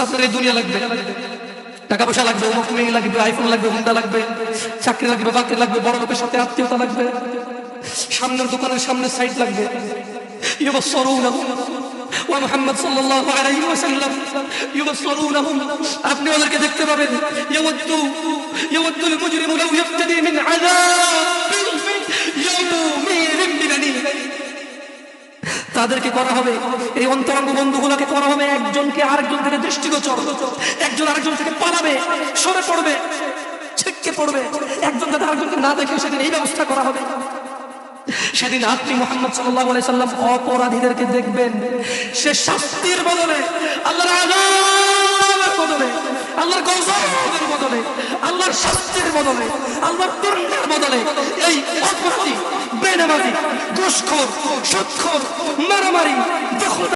আপনার এই দুনিয়া লাগবে, টাকা পয়সা লাগবে, অমুক মেয়ে লাগবে, আইফোন লাগবে, হুন্ডা লাগবে, চাকরি লাগবে, বাকরি লাগবে, বড় লোকের সাথে আত্মীয়তা লাগবে, সামনের দোকানের সামনে সাইড লাগবে। মুহাম্মদ সাল্লাল্লাহু আলাইহি ওয়াসাল্লাম ইউবসসিরুনহুম, আপনি ওদেরকে দেখতে পাবেন। ইয়াওয়াদ্দুল মুজরিমু লাউ ইয়াফতাদি মিন আযাবিল ইয়াউমিন বিবানি, তাদেরকে করা হবে, এই অন্তরঙ্গ বন্ধুগুলোকে করা হবে একজনকে আরেকজন থেকে দৃষ্টিগোচর, একজন আরেকজন থেকে পালাবে, সরে পড়বে, ছিটকে পড়বে, একজন যাতে আরেকজনকে না দেখে সেদিন এই ব্যবস্থা করা হবে। সেদিন আপনি মুহাম্মদ সাল্লাল্লাহু আলাইহি সাল্লাম অপরাধীদেরকে দেখবেন, সে শাস্তির বদলে, আল্লাহর আযাবের বদলে, আল্লাহর গজবের বদলে, আল্লাহর শাস্তির বদলে, আল্লাহর দণ্ডের বদলে এই অপরাধী, বেনামাজি, ঘুষখোর, সুদখোর, মারামারি,